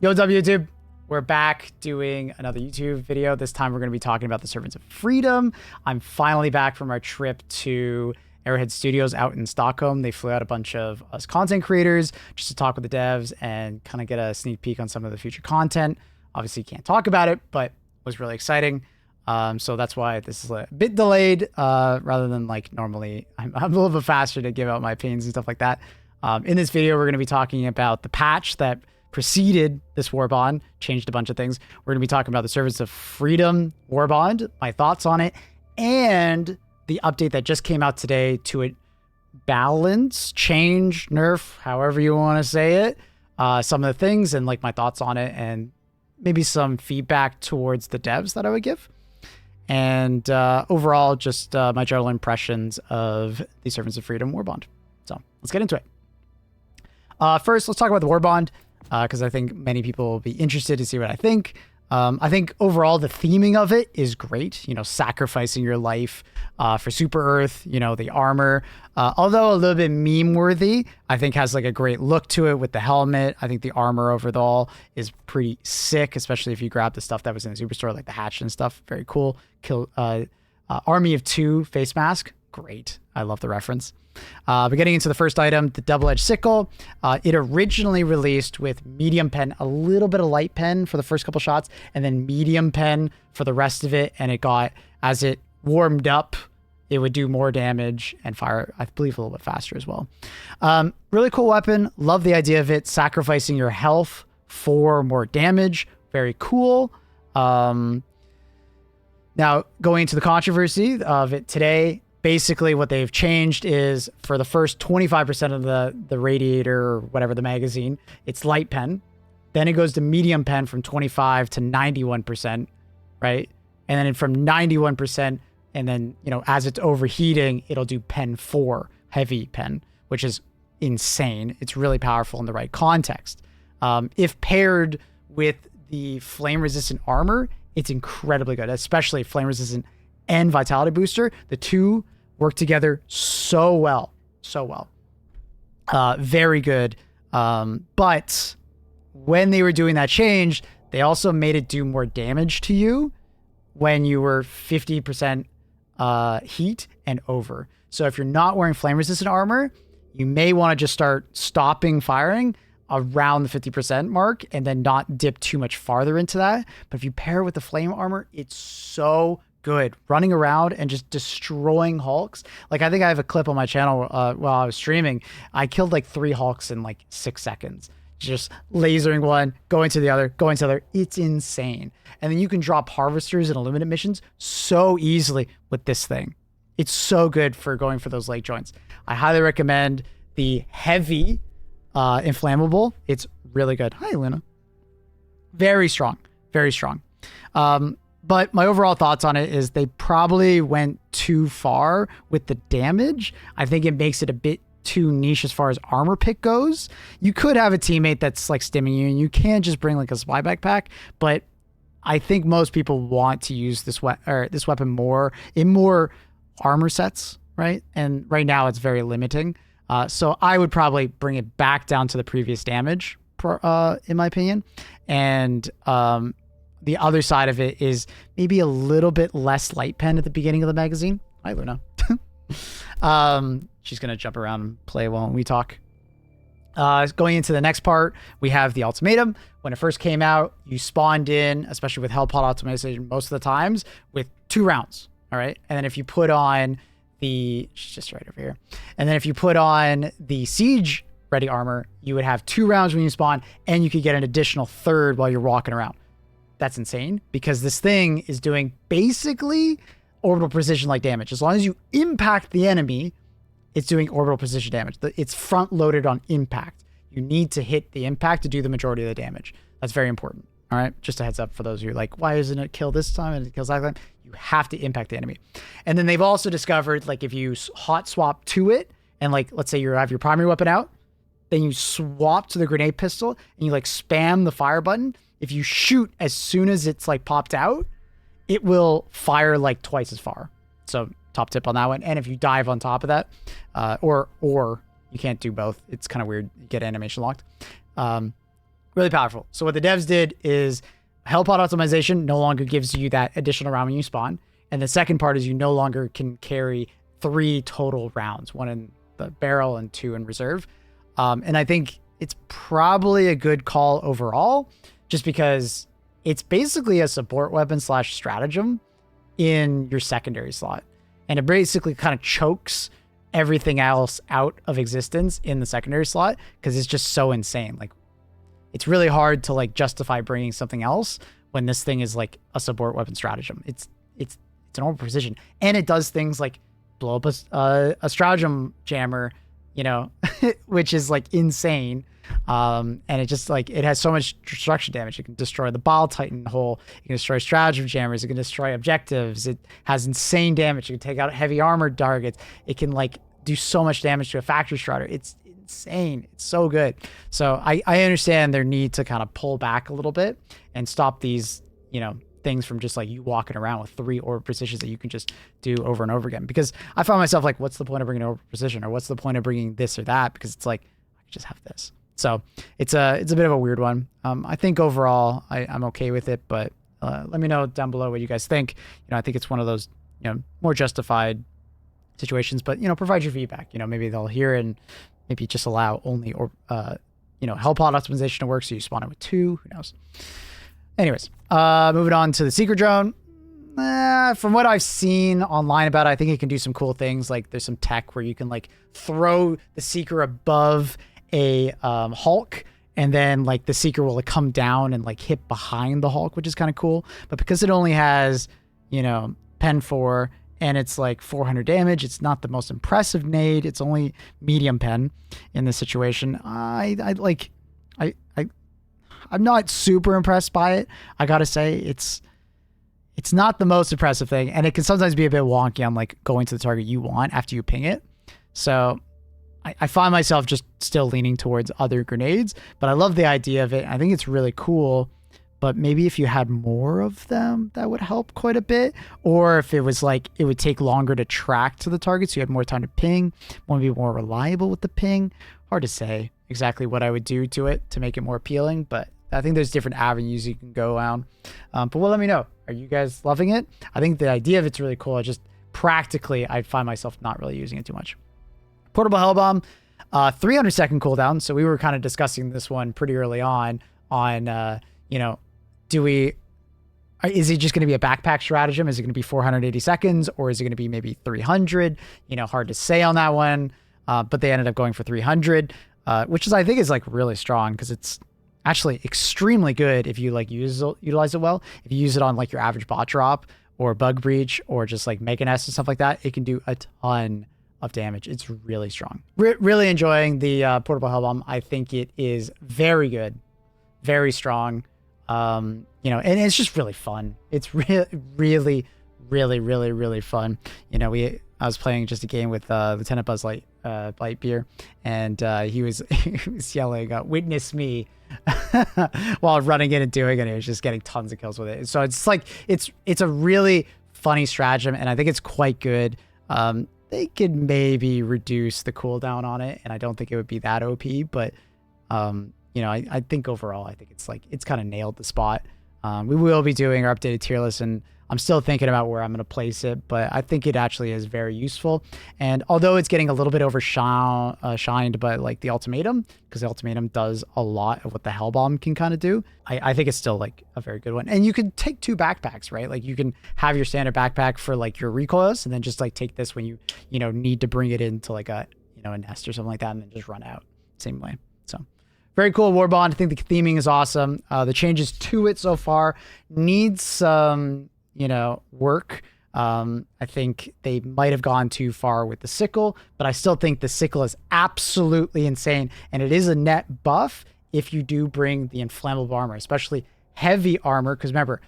Yo, YouTube. We're back doing another YouTube video. This time we're going to be talking about the Servants of Freedom. I'm finally back from our trip to Arrowhead Studios out in Stockholm. They flew out a bunch of us content creators just to talk with the devs and kind of get a sneak peek on some of the future content. Obviously can't talk about it, but it was really exciting. So that's why this is a bit delayed rather than like normally. I'm a little bit faster to give out my opinions and stuff like that. In this video, we're going to be talking about the patch that preceded this Warbond, changed a bunch of things. We're going to be talking about the Servants of Freedom Warbond, my thoughts on it, and the update that just came out today to it balance, change, nerf, however you want to say it, some of the things and like my thoughts on it and maybe some feedback towards the devs that I would give. And overall, just my general impressions of the Servants of Freedom Warbond. So let's get into it. First, let's talk about the Warbond. Because I think many people will be interested to see what I think. I think overall the theming of it is great. You know, sacrificing your life for Super Earth, you know, the armor. Although a little bit meme worthy, I think has like a great look to it with the helmet. I think the armor overall is pretty sick, especially if you grab the stuff that was in the Superstore, like the hatch and stuff. Very cool. Army of Two face mask. Great. I love the reference. But getting into the first item, the double-edged sickle. It originally released with medium pen, a little bit of light pen for the first couple shots, and then medium pen for the rest of it. And it got, as it warmed up, it would do more damage and fire, I believe, a little bit faster as well. Really cool weapon. Love the idea of it. Sacrificing your health for more damage. Very cool. Now, going into the controversy of it today, basically what they've changed is for the first 25% of the radiator or whatever the magazine, it's light pen. Then it goes to medium pen from 25 to 91%, right? And then from 91%, and then, you know, as it's overheating, it'll do pen 4, heavy pen, which is insane. It's really powerful in the right context. If paired with the flame resistant armor, it's incredibly good, especially flame resistant and vitality booster. The two work together so well. Very good. But when they were doing that change, they also made it do more damage to you when you were 50% heat and over. So if you're not wearing flame resistant armor, you may want to just start stopping firing around the 50% mark and then not dip too much farther into that. But if you pair it with the flame armor, it's so good. Running around and just destroying Hulks. Like, I think I have a clip on my channel while I was streaming. I killed like 3 Hulks in like 6 seconds. Just lasering one, going to the other, going to the other. It's insane. And then you can drop harvesters and illuminate missions so easily with this thing. It's so good for going for those leg joints. I highly recommend the heavy inflammable. It's really good. Hi, Luna. Very strong. Very strong. But my overall thoughts on it is they probably went too far with the damage. I think it makes it a bit too niche as far as armor pick goes. You could have a teammate that's like stimming you and you can just bring like a supply backpack, but I think most people want to use this weapon more in more armor sets, right? And right now it's very limiting. So I would probably bring it back down to the previous damage, in my opinion. And the other side of it is maybe a little bit less light pen at the beginning of the magazine. Hi, Luna. She's going to jump around and play while we talk. Going into the next part, we have the Ultimatum. When it first came out, you spawned in, especially with Hellpod optimization most of the times, with 2 rounds. All right. And then if you put on she's just right over here. And then if you put on the siege ready armor, you would have 2 rounds when you spawn, and you could get an additional 3rd while you're walking around. That's insane because this thing is doing basically orbital precision like damage. As long as you impact the enemy, it's doing orbital precision damage. It's front loaded on impact. You need to hit the impact to do the majority of the damage. That's very important. All right. Just a heads up for those of you like, why isn't it kill this time and it kills that time? You have to impact the enemy. And then they've also discovered, like, if you hot swap to it and like, let's say you have your primary weapon out, then you swap to the grenade pistol and you like spam the fire button. If you shoot as soon as it's like popped out, it will fire like twice as far. So top tip on that one. And if you dive on top of that, or you can't do both, it's kind of weird. You get animation locked. Really powerful. So what the devs did is hell pod optimization no longer gives you that additional round when you spawn. And the second part is you no longer can carry 3 total rounds, 1 in the barrel and 2 in reserve. And I think it's probably a good call overall, just because it's basically a support weapon / stratagem in your secondary slot. And it basically kind of chokes everything else out of existence in the secondary slot because it's just so insane. Like, it's really hard to like justify bringing something else when this thing is like a support weapon stratagem. It's an over precision, and it does things like blow up a stratagem jammer, you know, which is like insane. And it just like, it has so much destruction damage. It can destroy the Bile Titan hole. It can destroy stratagem jammers. It can destroy objectives. It has insane damage. It can take out heavy armored targets. It can like do so much damage to a factory strider. It's insane. It's so good. So I understand their need to kind of pull back a little bit and stop these, you know, things from just like you walking around with 3 orb precisions that you can just do over and over again. Because I find myself like, what's the point of bringing orb precision, or what's the point of bringing this or that? Because it's like, I just have this. So it's a bit of a weird one. I think overall I'm okay with it, but let me know down below what you guys think. You know, I think it's one of those, you know, more justified situations, but, you know, provide your feedback. You know, maybe they'll hear and maybe just allow only, or, you know, hell pod optimization to work. So you spawn it with 2, who knows? Anyways, moving on to the Seeker drone. From what I've seen online about it, I think it can do some cool things. Like there's some tech where you can like throw the Seeker above a Hulk, and then like the Seeker will like come down and like hit behind the Hulk, which is kind of cool. But because it only has, you know, Pen 4 and it's like 400 damage, it's not the most impressive nade. It's only medium pen in this situation. I'm not super impressed by it. I gotta say, it's not the most impressive thing, and it can sometimes be a bit wonky on like going to the target you want after you ping it. So I find myself just still leaning towards other grenades, but I love the idea of it. I think it's really cool, but maybe if you had more of them, that would help quite a bit. Or if it was like, it would take longer to track to the target, so you had more time to ping, want to be more reliable with the ping. Hard to say exactly what I would do to it to make it more appealing, but I think there's different avenues you can go down. But well, let me know. Are you guys loving it? I think the idea of it's really cool. I just practically, I find myself not really using it too much. Portable hellbomb, 300-second cooldown. So we were kind of discussing this one pretty early on, you know, is it just going to be a backpack stratagem? Is it going to be 480 seconds, or is it going to be maybe 300? You know, hard to say on that one. But they ended up going for 300, which is, I think, is like really strong, because it's actually extremely good if you like utilize it well. If you use it on like your average bot drop or bug breach or just like Mega Nest and stuff like that, it can do a ton of damage. It's really strong. Really enjoying the portable hellbomb. I think it is very good, very strong. You know, and it's just really fun. It's really fun. You know, I was playing just a game with Lieutenant Buzz Lightyear, and he was yelling, "Witness me," while running in and doing it. He was just getting tons of kills with it. So it's like it's a really funny stratagem, and I think it's quite good. They could maybe reduce the cooldown on it, and I don't think it would be that OP, but you know, I think overall, I think it's kind of nailed the spot. We will be doing our updated tier list, and I'm still thinking about where I'm going to place it, but I think it actually is very useful. And although it's getting a little bit overshined by like the Ultimatum, because the Ultimatum does a lot of what the hellbomb can kind of do, I think it's still like a very good one. And you can take 2 backpacks, right? Like you can have your standard backpack for like your recoils, and then just like take this when you know, need to bring it into like a, you know, a nest or something like that, and then just run out same way. So very cool Warbond. I think the theming is awesome. The changes to it so far needs some, you know, work. I think they might have gone too far with the Sickle, but I still think the Sickle is absolutely insane, and it is a net buff if you do bring the inflammable armor, especially heavy armor, because remember,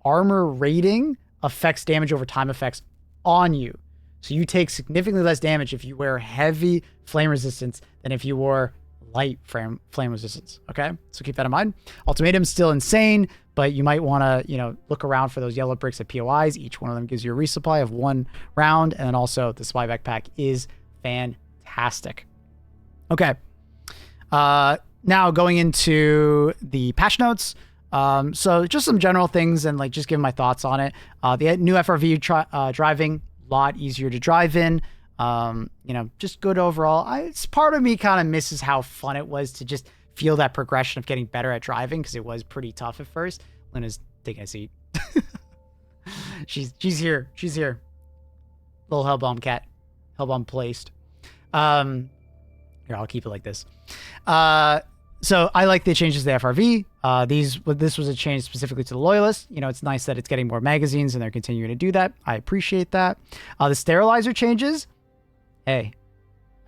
armor rating affects damage over time effects on you. So you take significantly less damage if you wear heavy flame resistance than if you wore light flame resistance. Okay, so keep that in mind. Ultimatum's still insane, but you might want to, you know, look around for those yellow bricks at POIs. Each one of them gives you a resupply of 1 round, and then also the supply backpack is fantastic. Okay, now going into the patch notes. So just some general things and like just give my thoughts on it. The new FRV driving, a lot easier to drive in. Just good overall. It's part of me kind of misses how fun it was to just feel that progression of getting better at driving, because it was pretty tough at first. Lena's taking a seat. she's here. She's here. Little hellbomb cat. Hellbomb placed. Here, I'll keep it like this. So I like the changes to the FRV. This was a change specifically to the Loyalists. It's nice that it's getting more magazines and they're continuing to do that. I appreciate that. The sterilizer changes. Hey,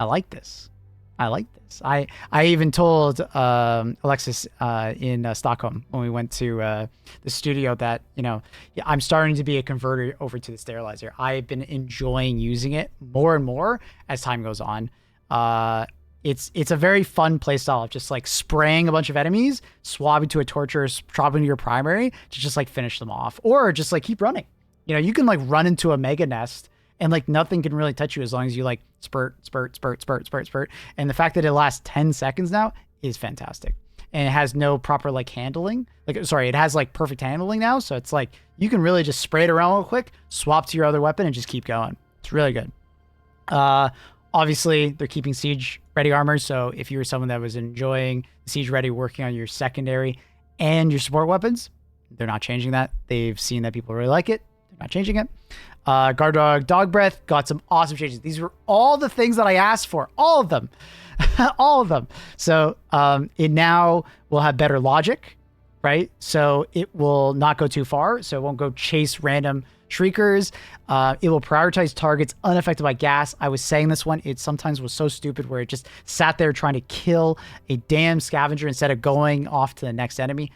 I like this. I even told Alexis in Stockholm when we went to the studio that, I'm starting to be a converter over to the sterilizer. I've been enjoying using it more and more as time goes on. It's a very fun playstyle of just like spraying a bunch of enemies, swabbing to a torture, dropping to your primary to just like finish them off, or just like keep running. You can like run into a mega nest and like nothing can really touch you as long as you like spurt. And the fact that it lasts 10 seconds now is fantastic. And it has no proper like handling. It has like perfect handling now. So it's like you can really just spray it around real quick, swap to your other weapon and just keep going. It's really good. Obviously, they're keeping Siege Ready armor, so if you were someone that was enjoying Siege Ready working on your secondary and your support weapons, they're not changing that. They've seen that people really like it. They're not changing it. Guard Dog Dog Breath got some awesome changes. These were all the things that I asked for. All of them. All of them. So it now will have better logic, right? So it will not go too far, so it won't go chase random Shriekers. It will prioritize targets unaffected by gas. I was saying this one, it sometimes was so stupid where it just sat there trying to kill a damn scavenger instead of going off to the next enemy.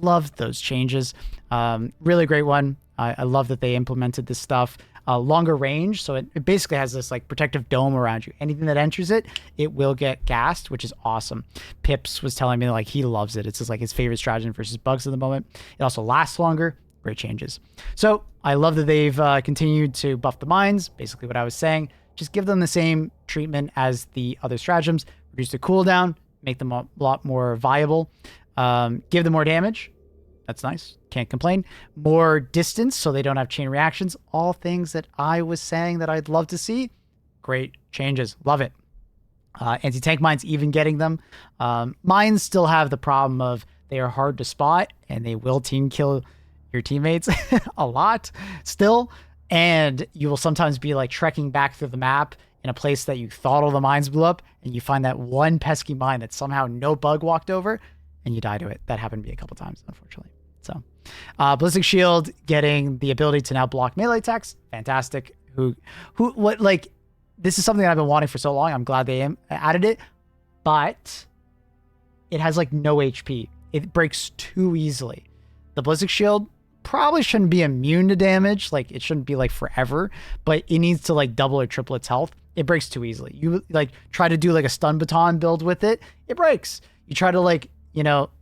Loved those changes. Really great one. I love that they implemented this stuff. Longer range, so it basically has this like protective dome around you. Anything that enters it, it will get gassed, which is awesome. Pips was telling me like he loves it. It's just like his favorite stratagem versus bugs at the moment. It also lasts longer. Great changes. So I love that they've continued to buff the mines. Basically what I was saying, just give them the same treatment as the other stratagems. Reduce the cooldown, make them a lot more viable. Give them more damage. That's nice. Can't complain. More distance so they don't have chain reactions. All things that I was saying that I'd love to see. Great changes. Love it. Anti-tank mines, even getting them. Mines still have the problem of they are hard to spot and they will team kill your teammates a lot still, and you will sometimes be like trekking back through the map in a place that you thought all the mines blew up, and you find that one pesky mine that somehow no bug walked over and you die to it. That happened to me a couple times, unfortunately. So ballistic shield getting the ability to now block melee attacks. Fantastic. This is something that I've been wanting for so long. I'm glad they added it, but it has like no HP. It breaks too easily. The ballistic shield probably shouldn't be immune to damage. Like it shouldn't be like forever, but it needs to like double or triple its health. It breaks too easily. You like try to do like a stun baton build with it. It breaks. You try to like,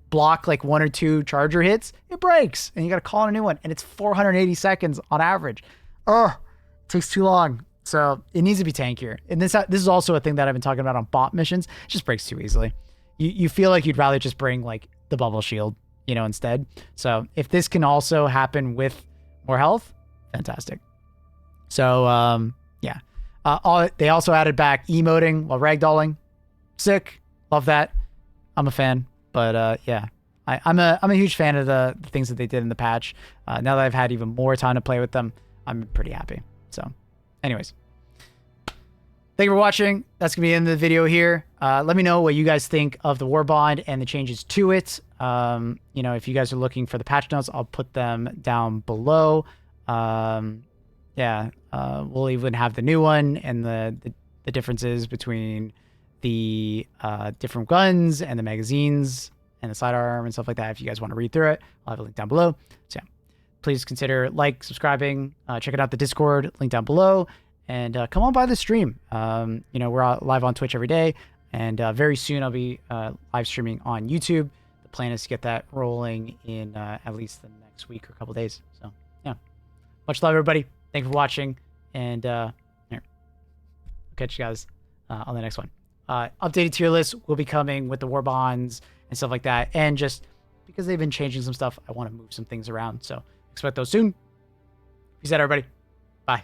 block like 1 or 2 charger hits. It breaks and you got to call in a new one. And it's 480 seconds on average. It takes too long. So it needs to be tankier. And this is also a thing that I've been talking about on bot missions. It just breaks too easily. You feel like you'd rather just bring like the bubble shield, instead. So if this can also happen with more health, fantastic. So, yeah. They also added back emoting while ragdolling. Sick. Love that. I'm a fan. But, yeah. I'm a huge fan of the things that they did in the patch. Now that I've had even more time to play with them, I'm pretty happy. So, anyways. Thank you for watching. That's going to be the end of the video here. Let me know what you guys think of the Warbond and the changes to it. If you guys are looking for the patch notes, I'll put them down below. We'll even have the new one and the differences between the different guns and the magazines and the sidearm and stuff like that. If you guys want to read through it, I'll have a link down below. So yeah, please consider subscribing, checking out the Discord, link down below. And come on by the stream. We're live on Twitch every day. And very soon I'll be live streaming on YouTube. The plan is to get that rolling in at least the next week or a couple days. So, yeah. Much love, everybody. Thank you for watching. And here. I'll catch you guys on the next one. Updated tier lists will be coming with the Warbonds and stuff like that. And just because they've been changing some stuff, I want to move some things around. So expect those soon. Peace out, everybody. Bye.